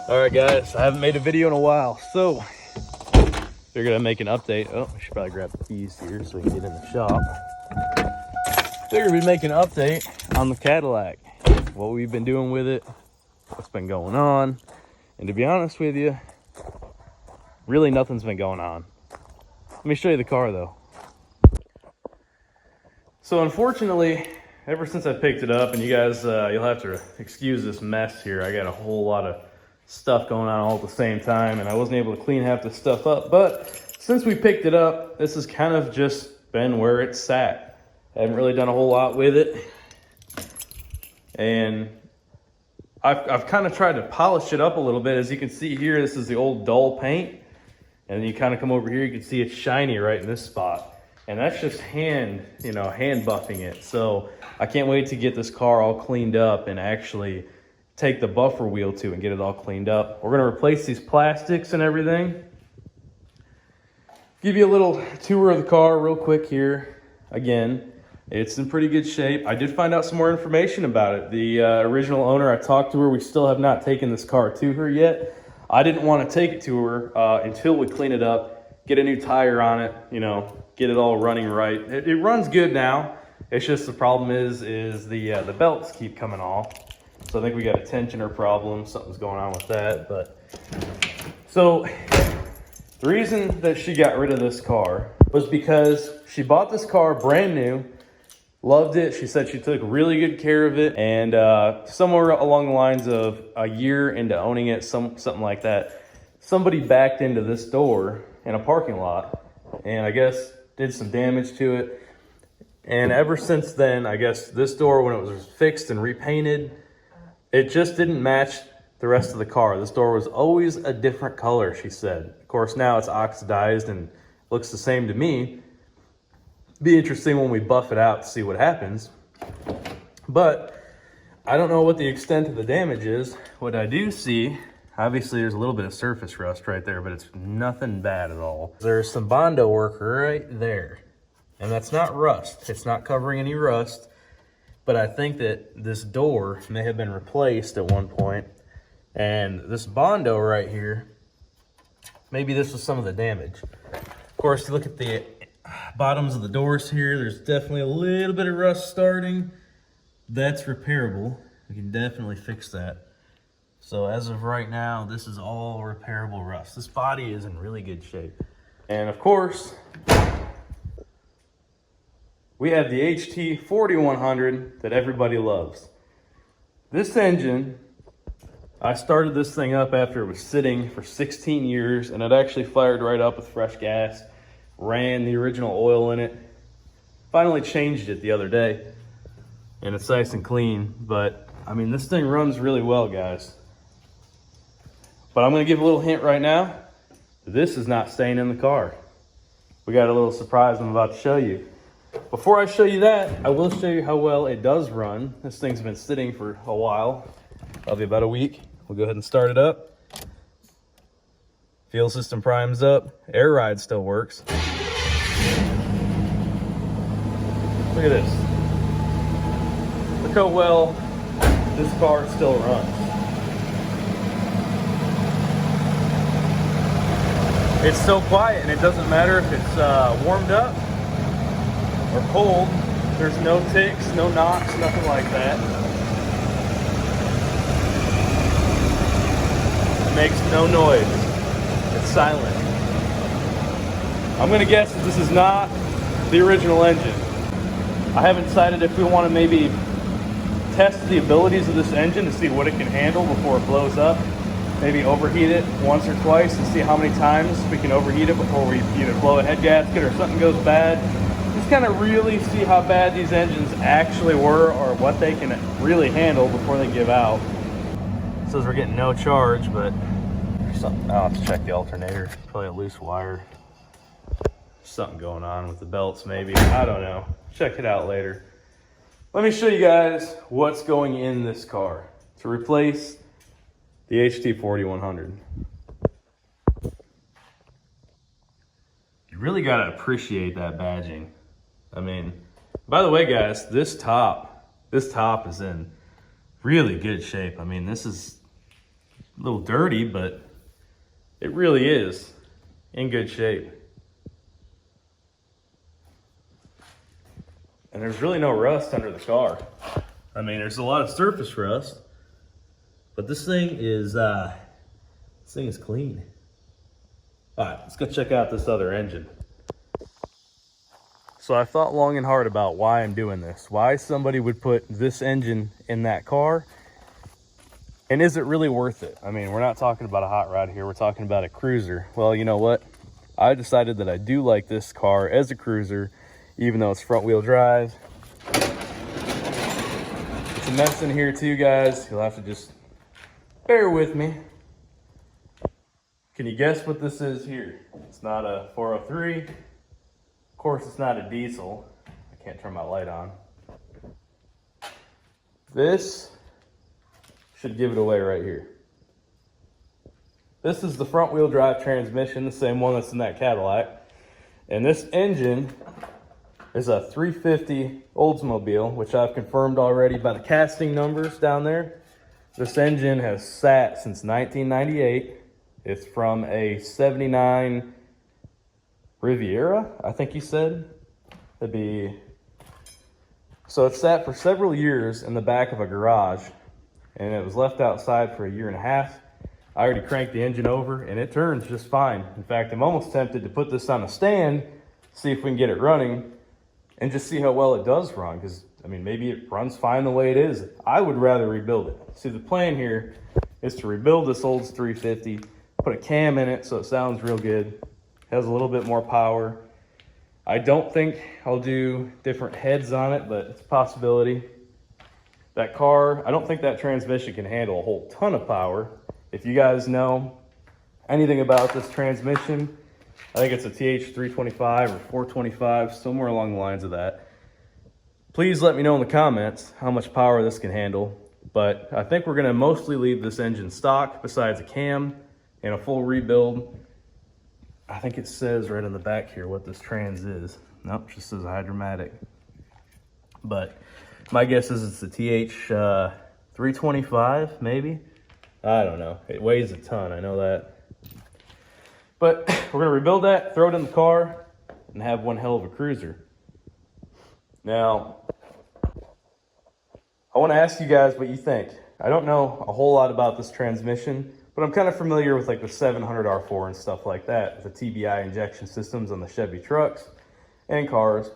All right, guys, I haven't made a video in a while, so we're gonna make an update. Oh, I should probably grab the keys here so we can get in the shop. Figured we'd make an update on the Cadillac, what we've been doing with it, what's been going on, and to be honest with you, really nothing's been going on. Let me show you the car though. So unfortunately, ever since I picked it up, and you guys, you'll have to excuse this mess here. I got a whole lot of stuff going on all at the same time, and I wasn't able to clean half the stuff up. But since we picked it up, this has kind of just been where it's sat. I haven't really done a whole lot with it. And I've kind of tried to polish it up a little bit. As you can see here, this is the old dull paint. And then you kind of come over here, you can see it's shiny right in this spot. And that's just hand buffing it. So I can't wait to get this car all cleaned up and actually take the buffer wheel to and get it all cleaned up. We're gonna replace these plastics and everything. Give you a little tour of the car real quick here. Again, it's in pretty good shape. I did find out some more information about it. The original owner, I talked to her. We still have not taken this car to her yet. I didn't want to take it to her until we clean it up, get a new tire on it, get it all running right. It runs good now. It's just the problem is the belts keep coming off. So I think we got a tensioner problem. Something's going on with that. But so the reason that she got rid of this car was because she bought this car brand new, loved it. She said she took really good care of it, and somewhere along the lines of a year into owning it, something like that, somebody backed into this door in a parking lot, and I guess did some damage to it. And ever since then, I guess this door, when it was fixed and repainted, it just didn't match the rest of the car. This door was always a different color, she said. Of course, now it's oxidized and looks the same to me. Be interesting when we buff it out to see what happens. But I don't know what the extent of the damage is. What I do see, obviously there's a little bit of surface rust right there, but it's nothing bad at all. There's some Bondo work right there. And that's not rust. It's not covering any rust. But I think that this door may have been replaced at one point. And this Bondo right here, maybe this was some of the damage. Of course, you look at the bottoms of the doors here, there's definitely a little bit of rust starting. That's repairable. We can definitely fix that. So as of right now, this is all repairable rust. This body is in really good shape. And of course, we have the HT 4100 that everybody loves. This engine, I started this thing up after it was sitting for 16 years, and it actually fired right up with fresh gas, ran the original oil in it. Finally changed it the other day, and it's nice and clean. But I mean, this thing runs really well, guys. But I'm gonna give a little hint right now. This is not staying in the car. We got a little surprise I'm about to show you. Before I show you that, I will show you how well it does run. This thing's been sitting for a while, probably about a week. We'll go ahead and start it up. Fuel system primes up. Air ride still works. Look at this. Look how well this car still runs. It's so quiet, and it doesn't matter if it's warmed up or cold. There's no ticks, no knocks, nothing like that. It makes no noise. It's silent. I'm gonna guess that this is not the original engine. I haven't decided if we want to maybe test the abilities of this engine to see what it can handle before it blows up. Maybe overheat it once or twice and see how many times we can overheat it before we either blow a head gasket or something goes bad. Just kind of really see how bad these engines actually were, or what they can really handle before they give out. It says we're getting no charge, but there's something. I'll have to check the alternator. Probably a loose wire. Something going on with the belts maybe. I don't know. Check it out later. Let me show you guys what's going in this car to replace the HT 4100. You really got to appreciate that badging. I mean, by the way, guys, this top is in really good shape. I mean, this is A little dirty, but it really is in good shape. And there's really no rust under the car. I mean, there's a lot of surface rust, but this thing is clean. All right, let's go check out this other engine. So I thought long and hard about why I'm doing this, why somebody would put this engine in that car, and is it really worth it? I mean, we're not talking about a hot rod here, we're talking about a cruiser. Well, you know what? I decided that I do like this car as a cruiser, even though it's front wheel drive. It's a mess in here too, guys. You'll have to just bear with me. Can you guess what this is here? It's not a 403. Of course, it's not a diesel. I can't turn my light on. This should give it away right here. This is the front wheel drive transmission, the same one that's in that Cadillac. And this engine is a 350 Oldsmobile, which I've confirmed already by the casting numbers down there. This engine has sat since 1998. It's from a 79 Riviera, I think you said. So it sat for several years in the back of a garage, and it was left outside for a year and a half. I already cranked the engine over and it turns just fine. In fact, I'm almost tempted to put this on a stand, see if we can get it running, and just see how well it does run, because I mean, maybe it runs fine the way it is. I would rather rebuild it. See, the plan here is to rebuild this Olds 350, put a cam in it so it sounds real good, has a little bit more power. I don't think I'll do different heads on it, but it's a possibility. That car, I don't think that transmission can handle a whole ton of power. If you guys know anything about this transmission, I think it's a TH325 or 425, somewhere along the lines of that. Please let me know in the comments how much power this can handle. But I think we're gonna mostly leave this engine stock besides a cam and a full rebuild. I think it says right on the back here what this trans is. Nope, just says Hydromatic. But my guess is it's the TH325, maybe? I don't know. It weighs a ton, I know that. But we're gonna rebuild that, throw it in the car, and have one hell of a cruiser. Now, I wanna ask you guys what you think. I don't know a whole lot about this transmission, but I'm kind of familiar with like the 700R4 and stuff like that, the TBI injection systems on the Chevy trucks and cars.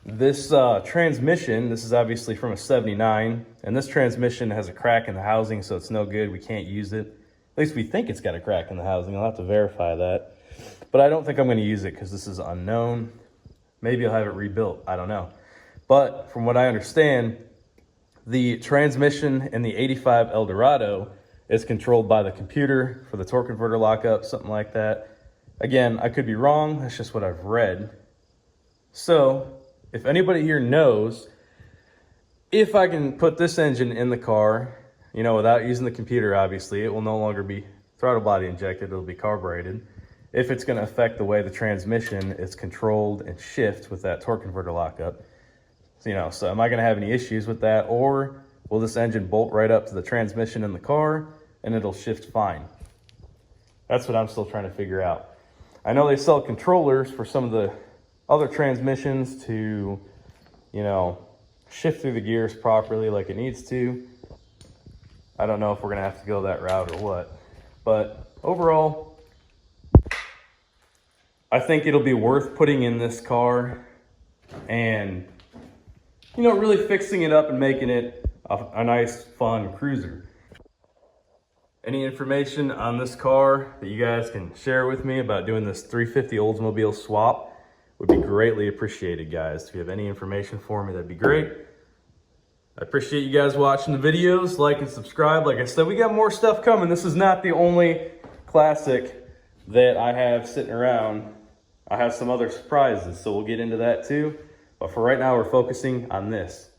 This transmission, this is obviously from a 79, and this transmission has a crack in the housing, so it's no good. We can't use it. At least we think it's got a crack in the housing. I'll have to verify that. But I don't think I'm going to use it because this is unknown. Maybe I'll have it rebuilt. I don't know. But from what I understand, the transmission in the 85 Eldorado is controlled by the computer for the torque converter lockup, something like that. Again, I could be wrong. That's just what I've read. So if anybody here knows if I can put this engine in the car, you know, without using the computer, obviously, it will no longer be throttle body injected, it'll be carbureted. If it's gonna affect the way the transmission is controlled and shift with that torque converter lockup. So, you know, so am I gonna have any issues with that, or will this engine bolt right up to the transmission in the car and it'll shift fine? That's what I'm still trying to figure out. I know they sell controllers for some of the other transmissions to, you know, shift through the gears properly like it needs to. I don't know if we're gonna have to go that route or what, but overall, I think it'll be worth putting in this car and, you know, really fixing it up and making it a nice, fun cruiser. Any information on this car that you guys can share with me about doing this 350 Oldsmobile swap would be greatly appreciated, guys. If you have any information for me, that'd be great. I appreciate you guys watching the videos. Like and subscribe. Like I said, we got more stuff coming. This is not the only classic that I have sitting around. I have some other surprises, so we'll get into that too. But for right now, we're focusing on this.